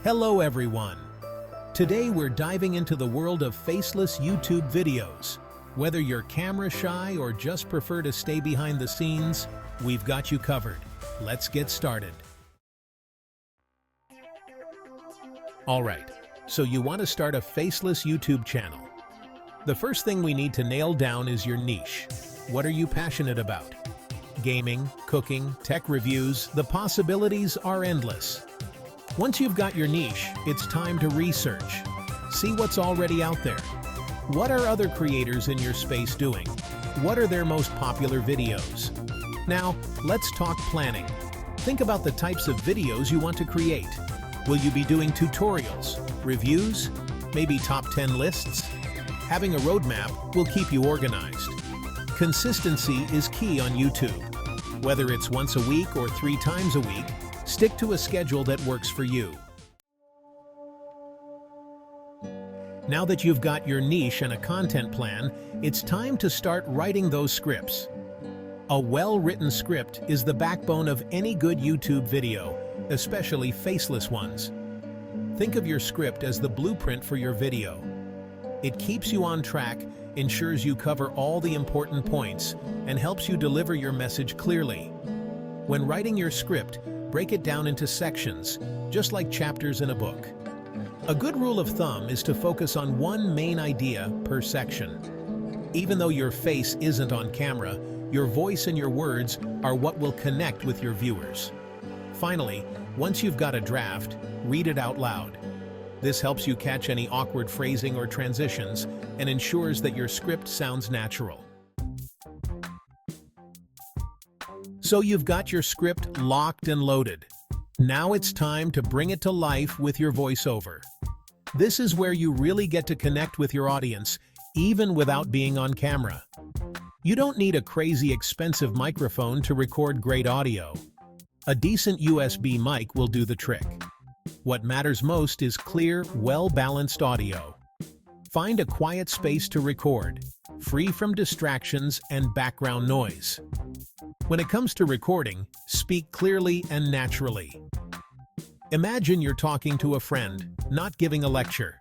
Hello everyone! Today we're diving into the world of faceless YouTube videos. Whether you're camera shy or just prefer to stay behind the scenes, we've got you covered. Let's get started. Alright, so you want to start a faceless YouTube channel. The first thing we need to nail down is your niche. What are you passionate about? Gaming, cooking, tech reviews, the possibilities are endless. Once you've got your niche, it's time to research. See what's already out there. What are other creators in your space doing? What are their most popular videos? Now, let's talk planning. Think about the types of videos you want to create. Will you be doing tutorials, reviews, maybe top 10 lists? Having a roadmap will keep you organized. Consistency is key on YouTube. Whether it's once a week or 3 times a week, stick to a schedule that works for you. Now that you've got your niche and a content plan, it's time to start writing those scripts. A well-written script is the backbone of any good YouTube video, especially faceless ones. Think of your script as the blueprint for your video. It keeps you on track, ensures you cover all the important points, and helps you deliver your message clearly. When writing your script, break it down into sections, just like chapters in a book. A good rule of thumb is to focus on one main idea per section. Even though your face isn't on camera, your voice and your words are what will connect with your viewers. Finally, once you've got a draft, read it out loud. This helps you catch any awkward phrasing or transitions and ensures that your script sounds natural. So you've got your script locked and loaded. Now it's time to bring it to life with your voiceover. This is where you really get to connect with your audience, even without being on camera. You don't need a crazy expensive microphone to record great audio. A decent USB mic will do the trick. What matters most is clear, well-balanced audio. Find a quiet space to record, free from distractions and background noise. When it comes to recording, speak clearly and naturally. Imagine you're talking to a friend, not giving a lecture.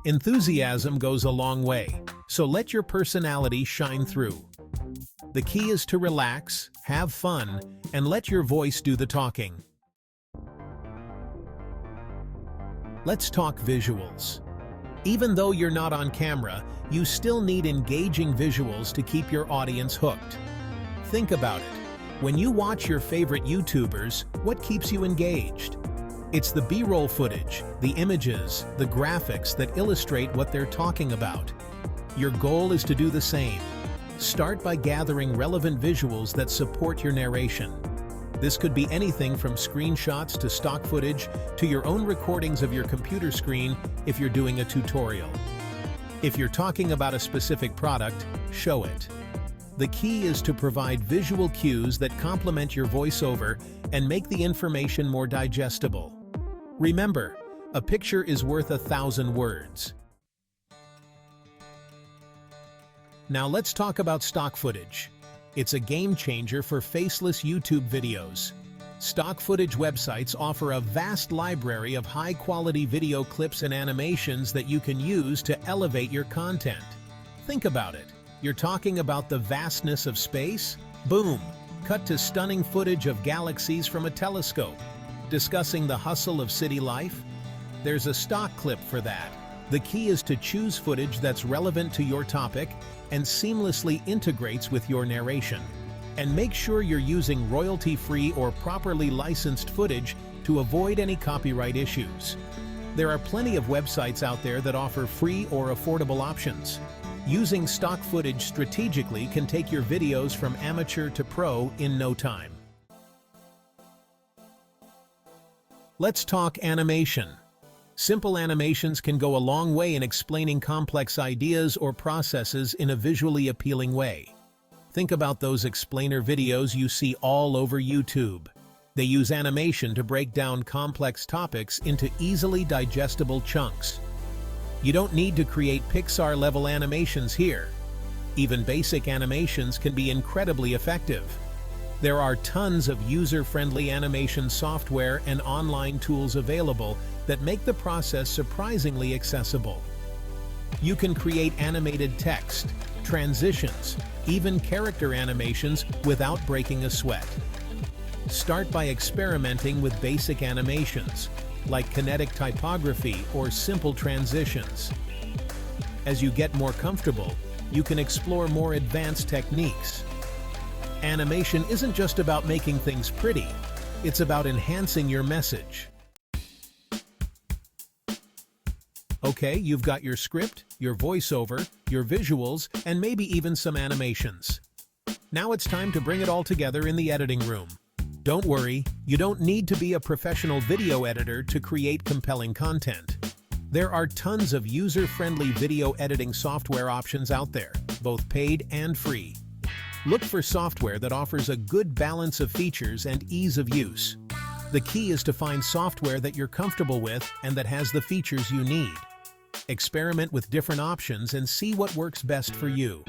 Enthusiasm goes a long way, so let your personality shine through. The key is to relax, have fun, and let your voice do the talking. Let's talk visuals. Even though you're not on camera, you still need engaging visuals to keep your audience hooked. Think about it. When you watch your favorite YouTubers, what keeps you engaged? It's the B-roll footage, the images, the graphics that illustrate what they're talking about. Your goal is to do the same. Start by gathering relevant visuals that support your narration. This could be anything from screenshots to stock footage to your own recordings of your computer screen if you're doing a tutorial. If you're talking about a specific product, show it. The key is to provide visual cues that complement your voiceover and make the information more digestible. Remember, a picture is worth 1,000 words. Now let's talk about stock footage. It's a game changer for faceless YouTube videos. Stock footage websites offer a vast library of high-quality video clips and animations that you can use to elevate your content. Think about it. You're talking about the vastness of space? Boom! Cut to stunning footage of galaxies from a telescope. Discussing the hustle of city life? There's a stock clip for that. The key is to choose footage that's relevant to your topic and seamlessly integrates with your narration. And make sure you're using royalty-free or properly licensed footage to avoid any copyright issues. There are plenty of websites out there that offer free or affordable options. Using stock footage strategically can take your videos from amateur to pro in no time. Let's talk animation. Simple animations can go a long way in explaining complex ideas or processes in a visually appealing way. Think about those explainer videos you see all over YouTube. They use animation to break down complex topics into easily digestible chunks. You don't need to create Pixar-level animations here. Even basic animations can be incredibly effective. There are tons of user-friendly animation software and online tools available that make the process surprisingly accessible. You can create animated text, transitions, even character animations without breaking a sweat. Start by experimenting with basic animations, like kinetic typography or simple transitions. As you get more comfortable, you can explore more advanced techniques. Animation isn't just about making things pretty, it's about enhancing your message. Okay, you've got your script, your voiceover, your visuals, and maybe even some animations. Now it's time to bring it all together in the editing room. Don't worry, you don't need to be a professional video editor to create compelling content. There are tons of user-friendly video editing software options out there, both paid and free. Look for software that offers a good balance of features and ease of use. The key is to find software that you're comfortable with and that has the features you need. Experiment with different options and see what works best for you.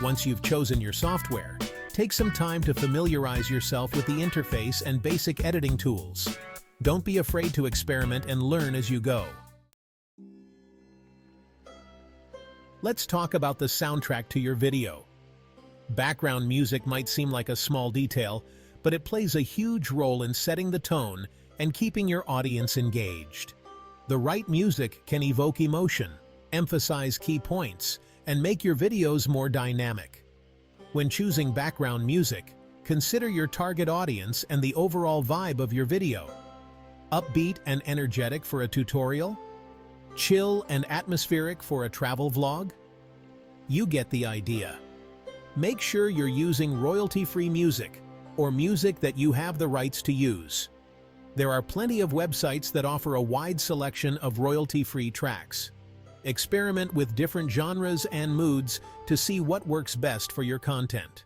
Once you've chosen your software, take some time to familiarize yourself with the interface and basic editing tools. Don't be afraid to experiment and learn as you go. Let's talk about the soundtrack to your video. Background music might seem like a small detail, but it plays a huge role in setting the tone and keeping your audience engaged. The right music can evoke emotion, emphasize key points, and make your videos more dynamic. When choosing background music, consider your target audience and the overall vibe of your video. Upbeat and energetic for a tutorial? Chill and atmospheric for a travel vlog? You get the idea. Make sure you're using royalty-free music, or music that you have the rights to use. There are plenty of websites that offer a wide selection of royalty-free tracks. Experiment with different genres and moods to see what works best for your content.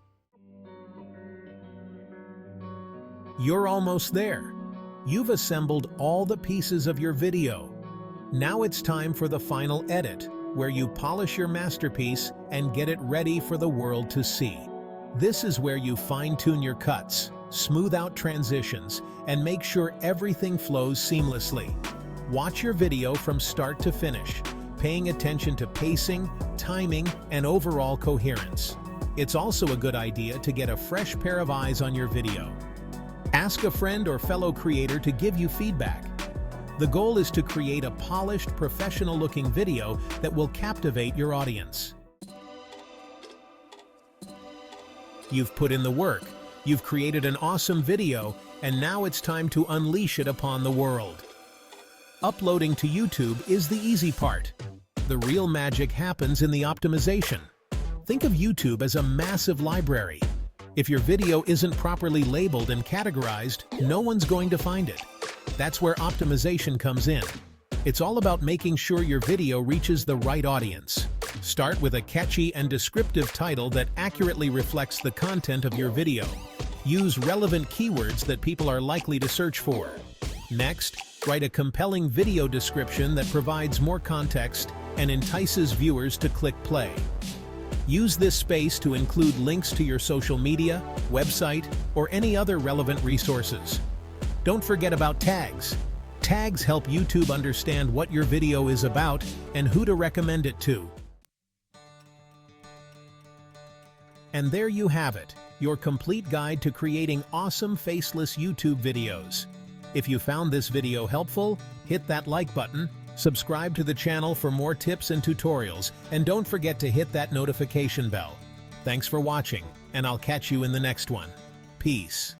You're almost there. You've assembled all the pieces of your video. Now it's time for the final edit, where you polish your masterpiece and get it ready for the world to see. This is where you fine-tune your cuts, smooth out transitions, and make sure everything flows seamlessly. Watch your video from start to finish, paying attention to pacing, timing, and overall coherence. It's also a good idea to get a fresh pair of eyes on your video. Ask a friend or fellow creator to give you feedback. The goal is to create a polished, professional-looking video that will captivate your audience. You've put in the work, you've created an awesome video, and now it's time to unleash it upon the world. Uploading to YouTube is the easy part. The real magic happens in the optimization. Think of YouTube as a massive library. If your video isn't properly labeled and categorized, no one's going to find it. That's where optimization comes in. It's all about making sure your video reaches the right audience. Start with a catchy and descriptive title that accurately reflects the content of your video. Use relevant keywords that people are likely to search for. Next, write a compelling video description that provides more context and entices viewers to click play. Use this space to include links to your social media, website, or any other relevant resources. Don't forget about tags. Tags help YouTube understand what your video is about and who to recommend it to. And there you have it, your complete guide to creating awesome faceless YouTube videos. If you found this video helpful, hit that like button, subscribe to the channel for more tips and tutorials, and don't forget to hit that notification bell. Thanks for watching, and I'll catch you in the next one. Peace.